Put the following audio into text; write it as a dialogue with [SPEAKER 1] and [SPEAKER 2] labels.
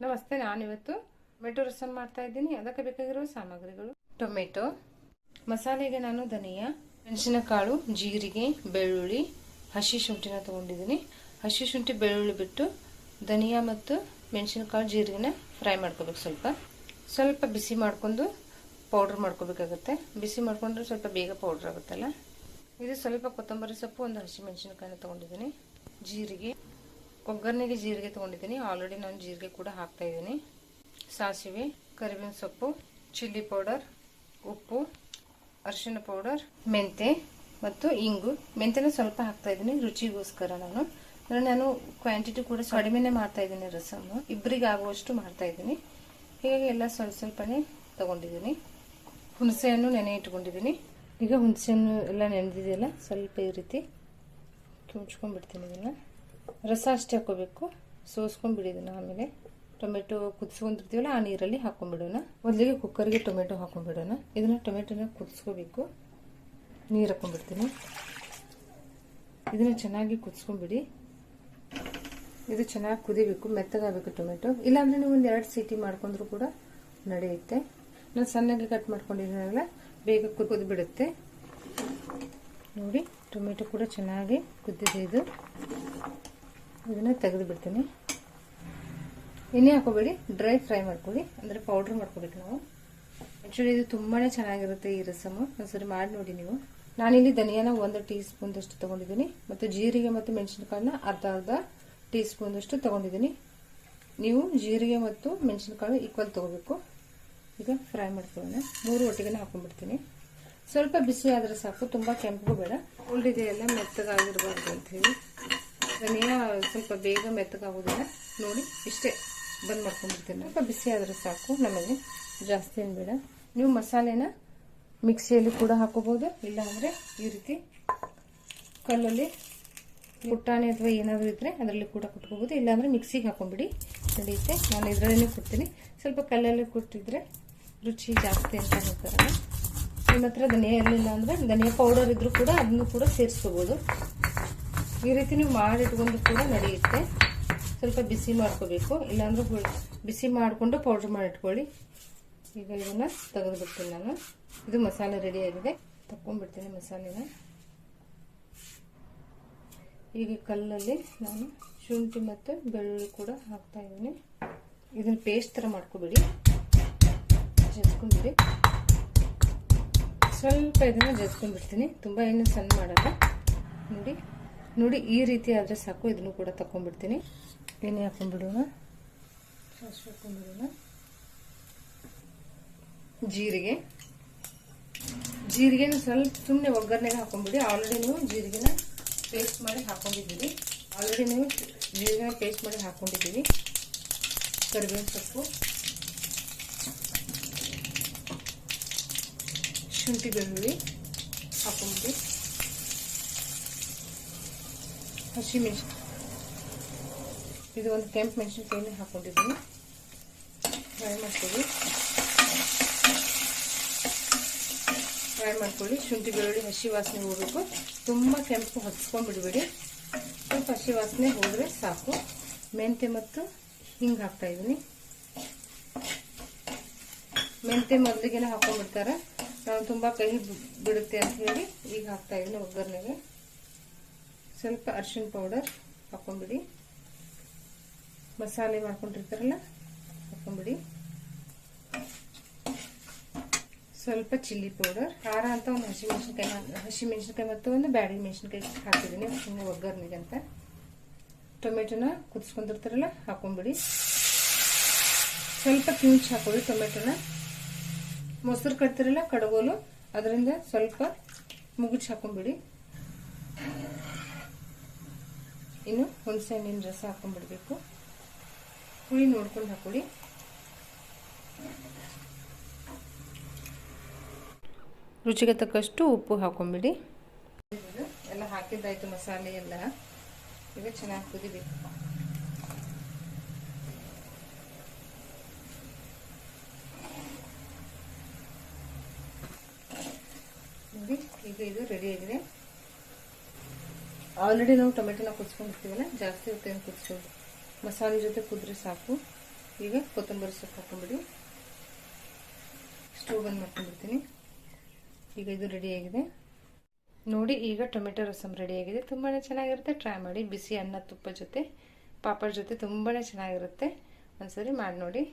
[SPEAKER 1] ನಮಸ್ತೆ, ನಾನಿವತ್ತು ಟೊಮೆಟೊ ರಸಂ ಮಾಡ್ತಾ ಇದ್ದೀನಿ. ಅದಕ್ಕೆ ಬೇಕಾಗಿರುವ ಸಾಮಗ್ರಿಗಳು: ಟೊಮೆಟೊ, ಮಸಾಲೆಗೆ ನಾನು ಧನಿಯಾ, ಮೆಣಸಿನಕಾಳು, ಜೀರಿಗೆ, ಬೆಳ್ಳುಳ್ಳಿ, ಹಸಿ ಶುಂಠಿನ ತಗೊಂಡಿದ್ದೀನಿ. ಹಸಿ ಶುಂಠಿ ಬೆಳ್ಳುಳ್ಳಿ ಬಿಟ್ಟು ಧನಿಯಾ ಮತ್ತು ಮೆಣಸಿನಕಾಳು ಜೀರಿಗೆನ ಫ್ರೈ ಮಾಡ್ಕೋಬೇಕು. ಸ್ವಲ್ಪ ಬಿಸಿ ಮಾಡ್ಕೊಂಡು ಪೌಡ್ರ್ ಮಾಡ್ಕೋಬೇಕಾಗುತ್ತೆ. ಬಿಸಿ ಮಾಡ್ಕೊಂಡ್ರೆ ಸ್ವಲ್ಪ ಬೇಗ ಪೌಡ್ರ್ ಆಗುತ್ತಲ್ಲ. ಇದು ಸ್ವಲ್ಪ ಕೊತ್ತಂಬರಿ ಸೊಪ್ಪು, ಒಂದು ಹಸಿ ಮೆಣಸಿನಕಾಯಿನ ತಗೊಂಡಿದ್ದೀನಿ. ಜೀರಿಗೆ, ಒಗ್ಗರಣೆಗೆ ಜೀರಿಗೆ ತಗೊಂಡಿದ್ದೀನಿ. ಆಲ್ರೆಡಿ ನಾನು ಜೀರಿಗೆ ಕೂಡ ಹಾಕ್ತಾ ಇದ್ದೀನಿ. ಸಾಸಿವೆ, ಕರಿಬೇವಿನ ಸೊಪ್ಪು, ಚಿಲ್ಲಿ ಪೌಡರ್, ಉಪ್ಪು, ಅರಿಶಿನ ಪೌಡರ್, ಮೆಂತೆ ಮತ್ತು ಇಂಗು. ಮೆಂತೆನ ಸ್ವಲ್ಪ ಹಾಕ್ತಾ ಇದ್ದೀನಿ ರುಚಿಗೋಸ್ಕರ. ನಾನು ಕ್ವಾಂಟಿಟಿ ಕೂಡ ಕಡಿಮೆನೆ ಮಾಡ್ತಾ ಇದ್ದೀನಿ. ರಸಮ್ಮು ಇಬ್ಬರಿಗೆ ಆಗುವಷ್ಟು ಮಾಡ್ತಾ ಇದ್ದೀನಿ. ಹೀಗಾಗಿ ಎಲ್ಲ ಸ್ವಲ್ಪನೇ ತಗೊಂಡಿದ್ದೀನಿ. ಹುಣಸೆಹಣ್ಣು ನೆನೆ ಇಟ್ಕೊಂಡಿದ್ದೀನಿ. ಈಗ ಹುಣಸೆಹಣ್ಣು ಎಲ್ಲ ನೆನೆದಿದೆಯಲ್ಲ, ಸ್ವಲ್ಪ ಈ ರೀತಿ ಕಿಮ್ಚ್ಕೊಂಡ್ಬಿಡ್ತೀನಿ. ಇದನ್ನು ರಸ ಅಷ್ಟೇ ಹಾಕೋಬೇಕು, ಸೋಸ್ಕೊಂಡ್ಬಿಡಿ ಇದನ್ನು. ಆಮೇಲೆ ಟೊಮೆಟೊ ಕುದಿಸ್ಕೊಂಡಿರ್ತೀವಲ್ಲ, ಆ ನೀರಲ್ಲಿ ಹಾಕೊಂಡ್ಬಿಡೋಣ. ಮೊದಲಿಗೆ ಕುಕ್ಕರ್ಗೆ ಟೊಮೆಟೊ ಹಾಕೊಂಡ್ಬಿಡೋಣ. ಇದನ್ನು ಟೊಮೆಟೊನ ಕುದಿಸ್ಕೋಬೇಕು. ನೀರು ಹಾಕೊಂಡ್ಬಿಡ್ತೀನಿ. ಇದನ್ನು ಚೆನ್ನಾಗಿ ಕುದಿಸ್ಕೊಂಡ್ಬಿಡಿ. ಇದು ಚೆನ್ನಾಗಿ ಕುದಿಬೇಕು, ಮೆತ್ತಗಾಗಬೇಕು ಟೊಮೆಟೊ. ಇಲ್ಲಾಂದ್ರೆ ನೀವು ಒಂದು 2 ಸೀಟಿ ಮಾಡ್ಕೊಂಡ್ರು ಕೂಡ ನಡೆಯುತ್ತೆ. ನಾನು ಸಣ್ಣಗೆ ಕಟ್ ಮಾಡ್ಕೊಂಡಿದ್ದೀನಲ್ಲ, ಬೇಗ ಕುದಿಬಿಡುತ್ತೆ. ನೋಡಿ, ಟೊಮೆಟೊ ಕೂಡ ಚೆನ್ನಾಗಿ ಕುದ್ದಿದೆ. ಇದನ್ನು ತೆಗೆದು ಬಿಡ್ತೀನಿ. ಎಣ್ಣೆ ಹಾಕೋಬೇಡಿ, ಡ್ರೈ ಫ್ರೈ ಮಾಡ್ಕೊಳ್ಳಿ, ಅಂದರೆ ಪೌಡ್ರ್ ಮಾಡ್ಕೋಬೇಕು ನಾವು. ಆ್ಯಕ್ಚುಲಿ ಇದು ತುಂಬಾ ಚೆನ್ನಾಗಿರುತ್ತೆ ಈ ರಸಮು. ಒಂದ್ಸರಿ ಮಾಡಿ ನೋಡಿ ನೀವು. ನಾನಿಲ್ಲಿ ಧನಿಯಾನ 1 ಟೀ ಸ್ಪೂನ್ದಷ್ಟು ತೊಗೊಂಡಿದ್ದೀನಿ ಮತ್ತು ಜೀರಿಗೆ ಮತ್ತು ಮೆಣಸಿನಕಾಳನ್ನ ಅರ್ಧ ಟೀ ಸ್ಪೂನ್ದಷ್ಟು ತೊಗೊಂಡಿದ್ದೀನಿ. ನೀವು ಜೀರಿಗೆ ಮತ್ತು ಮೆಣಸಿನಕಾಳು ಈಕ್ವಲ್ ತೊಗೋಬೇಕು. ಈಗ ಫ್ರೈ ಮಾಡ್ಕೊಳ್ಳೋಣ. 3 ಒಟ್ಟಿಗೆ ಹಾಕೊಂಡ್ಬಿಡ್ತೀನಿ. ಸ್ವಲ್ಪ ಬಿಸಿ ಆದರೆ ಸಾಕು, ತುಂಬ ಕೆಂಪು ಬೇಡ. ಕೋಲ್ಡ್ ಇದೆಯಲ್ಲ, ಮೆತ್ತಗಾಗಿರಬಾರ್ದು ಅಂತ ಹೇಳಿ ಧನಿಯಾ ಸ್ವಲ್ಪ ಬೇಗ ಮೆತ್ತಗಾಗೋದಿಲ್ಲ. ನೋಡಿ, ಇಷ್ಟೇ ಬಂದ್ ಮಾಡ್ಕೊಂಡ್ಬಿಡ್ತೀನಿ. ಸ್ವಲ್ಪ ಬಿಸಿ ಆದರೆ ಸಾಕು ನಮಗೆ, ಜಾಸ್ತಿ ಏನು ಬೇಡ. ನೀವು ಮಸಾಲೆನ ಮಿಕ್ಸಿಯಲ್ಲಿ ಕೂಡ ಹಾಕೋಬಹುದು, ಇಲ್ಲ ಅಂದರೆ ಈ ರೀತಿ ಕಲ್ಲಲ್ಲಿ ಪುಟ್ಟಾಣಿ ಅಥವಾ ಏನಾದರೂ ಇದ್ರೆ ಅದರಲ್ಲಿ ಕೂಡ ಕುಟ್ಕೋಬಹುದು. ಇಲ್ಲಾಂದ್ರೆ ಮಿಕ್ಸಿಗೆ ಹಾಕೊಂಡ್ಬಿಡಿ, ನಡೆಯುತ್ತೆ. ನಾನು ಇದರಲ್ಲೇ ಕೊಡ್ತೀನಿ. ಸ್ವಲ್ಪ ಕಲ್ಲಲ್ಲಿ ಕೊಟ್ಟಿದ್ರೆ ರುಚಿ ಜಾಸ್ತಿ ಅಂತ ಹೇಳ್ತಾರಲ್ಲ. ನಿಮ್ಮ ಹತ್ರ ಧನಿಯಾ ಇರಲಿಲ್ಲ ಅಂದರೆ ಧನಿಯಾ ಪೌಡರ್ ಇದ್ರೂ ಕೂಡ ಅದನ್ನು ಕೂಡ ಸೇರಿಸ್ಕೋಬಹುದು. ಈ ರೀತಿ ನೀವು ಮಾಡಿಟ್ಕೊಂಡು ಕೂಡ ನಡೆಯುತ್ತೆ. ಸ್ವಲ್ಪ ಬಿಸಿ ಮಾಡ್ಕೋಬೇಕು, ಇಲ್ಲಾಂದ್ರೆ ಬಿಸಿ ಮಾಡಿಕೊಂಡು ಪೌಡ್ರ್ ಮಾಡಿಟ್ಕೊಳ್ಳಿ. ಈಗ ಇದನ್ನು ತೆಗೆದುಬಿಡ್ತೀನಿ ನಾನು. ಇದು ಮಸಾಲೆ ರೆಡಿ ಆಗಿದೆ, ತಗೊಂಡ್ಬಿಡ್ತೀನಿ ಮಸಾಲೆನ. ಈಗ ಕಲ್ಲಲ್ಲಿ ನಾನು ಶುಂಠಿ ಮತ್ತು ಬೆಳ್ಳುಳ್ಳಿ ಕೂಡ ಹಾಕ್ತಾ ಇದ್ದೀನಿ. ಇದನ್ನು ಪೇಸ್ಟ್ ಥರ ಮಾಡ್ಕೊಬಿಡಿ, ಜಜ್ಕೊಂಡ್ಬಿಡಿ. ಸ್ವಲ್ಪ ಇದನ್ನು ಜಜ್ಕೊಂಡ್ಬಿಡ್ತೀನಿ, ತುಂಬ ಏನು ಸಣ್ಣ ಮಾಡಲ್ಲ. ನೋಡಿ ಈ ರೀತಿ ಆದರೆ ಸಾಕು. ಇದನ್ನು ಕೂಡ ತಗೊಂಡ್ಬಿಡ್ತೀನಿ. ಎಣ್ಣೆ ಹಾಕೊಂಡ್ಬಿಡೋಣ, ಸಾಸಿವೆ ಹಾಕೊಂಡ್ಬಿಡೋಣ. ಜೀರಿಗೆನ ಸ್ವಲ್ಪ ಸುಮ್ಮನೆ ಒಗ್ಗರಣೆಗೆ ಹಾಕೊಂಡ್ಬಿಡಿ. ಆಲ್ರೆಡಿ ನೀವು ಜೀರಿಗೆನ ಪೇಸ್ಟ್ ಮಾಡಿ ಹಾಕೊಂಡಿದ್ದೀವಿ. ಕರಿಬೇವಿನ ಸೊಪ್ಪು, ಶುಂಠಿ ಬೆಳ್ಳುಳ್ಳಿ ಹಾಕೊಂಡ್ಬಿಡಿ. ಹಸಿ ಮೆಣಸಿನ, ಇದು ಒಂದು ಕೆಂಪು ಮೆಣಸಿನಕಾಯಿನ ಹಾಕೊಂಡಿದ್ದೀನಿ. ಫ್ರೈ ಮಾಡ್ಕೊಳ್ಳಿ. ಶುಂಠಿ ಬೆಳ್ಳುಳ್ಳಿ ಹಸಿ ವಾಸನೆ ಹೋಗಬೇಕು. ತುಂಬ ಕೆಂಪು ಹೊಚ್ಕೊಂಡ್ಬಿಡ್ಬೇಡಿ, ಸ್ವಲ್ಪ ಹಸಿ ವಾಸನೆ ಹೋದರೆ ಸಾಕು. ಮೆಂತೆ ಮತ್ತು ಹಿಂಗೆ ಹಾಕ್ತಾ ಇದ್ದೀನಿ. ಮೆಂತೆ ಮೊದಲಿಗೆನೆ ಹಾಕೊಂಡ್ಬಿಡ್ತಾರೆ, ನಾನು ತುಂಬ ಕಹಿ ಬಿಡುತ್ತೆ ಅಂತ ಹೇಳಿ ಈಗ ಹಾಕ್ತಾ ಇದ್ದೀನಿ ಒಗ್ಗರಣೆಗೆ. ಸ್ವಲ್ಪ ಅರಿಶಿನ ಪೌಡರ್ ಹಾಕೊಂಡ್ಬಿಡಿ. ಮಸಾಲೆ ಮಾಡ್ಕೊಂಡಿರ್ತಾರಲ್ಲ ಹಾಕೊಂಡ್ಬಿಡಿ. ಸ್ವಲ್ಪ ಚಿಲ್ಲಿ ಪೌಡರ್, ಖಾರ ಅಂತ ಒಂದು ಹಸಿ ಮೆಣಸಿನಕಾಯಿ ಮತ್ತು ಒಂದು ಬ್ಯಾಡಗಿ ಮೆಣಸಿನಕಾಯಿ ಹಾಕಿದ್ದೀನಿ ಸುಮ್ಮನೆ ಒಗ್ಗರಣೆಗೆ ಅಂತ. ಟೊಮೆಟೊನ ಕುದಿಸ್ಕೊಂಡಿರ್ತಾರಲ್ಲ ಹಾಕೊಂಡ್ಬಿಡಿ. ಸ್ವಲ್ಪ ಕಿಂಚ್ ಹಾಕೊಳ್ಳಿ ಟೊಮೆಟೊನ. ಮೊಸರು ಕಟ್ತಿರಲ್ಲ ಕಡಗೋಲು, ಅದರಿಂದ ಸ್ವಲ್ಪ ಮುಗುಚ್ ಹಾಕೊಂಡ್ಬಿಡಿ. ಇನ್ನು ಹುಣಸೆ ಹಣ್ಣಿನ ರಸ ಹಾಕೊಂಡ್ಬಿಡ್ಬೇಕು. ಹುಳಿ ನೋಡ್ಕೊಂಡು ಹಾಕೊಳ್ಳಿ. ರುಚಿಗೆ ತಕ್ಕಷ್ಟು ಉಪ್ಪು ಹಾಕೊಂಡ್ಬಿಡಿ. ಎಲ್ಲ ಹಾಕಿದ್ದಾಯ್ತು ಮಸಾಲೆ ಎಲ್ಲ. ಈಗ ಚೆನ್ನಾಗಿ ಕುದಿಬೇಕು. ನೋಡಿ, ಈಗ ಇದು ರೆಡಿ ಆಗಿದೆ. ಆಲ್ರೆಡಿ ನಾವು ಟೊಮೆಟೊನ ಕುದಿಸ್ಕೊಂಡಿರ್ತೀವಲ್ಲ, ಜಾಸ್ತಿ ಹೊತ್ತೇನು ಕುದಿಸೋದು, ಮಸಾಲೆ ಜೊತೆ ಕುದ್ರೆ ಸಾಕು. ಈಗ ಕೊತ್ತಂಬರಿ ಸೊಪ್ಪು ಹಾಕೊಂಡ್ಬಿಡಿ. ಸ್ಟವ್ ಬಂದ್ ಮಾಡ್ಕೊಂಡ್ಬಿಡ್ತೀನಿ. ಈಗ ಇದು ರೆಡಿಯಾಗಿದೆ ನೋಡಿ. ಈಗ ಟೊಮೆಟೊ ರಸಮ್ ರೆಡಿಯಾಗಿದೆ. ತುಂಬಾ ಚೆನ್ನಾಗಿರುತ್ತೆ. ಟ್ರೈ ಮಾಡಿ. ಬಿಸಿ ಅನ್ನ ತುಪ್ಪ ಜೊತೆ ಪಾಪಡ್ ಜೊತೆ ತುಂಬಾ ಚೆನ್ನಾಗಿರುತ್ತೆ. ಒಂದ್ಸರಿ ಮಾಡಿ ನೋಡಿ.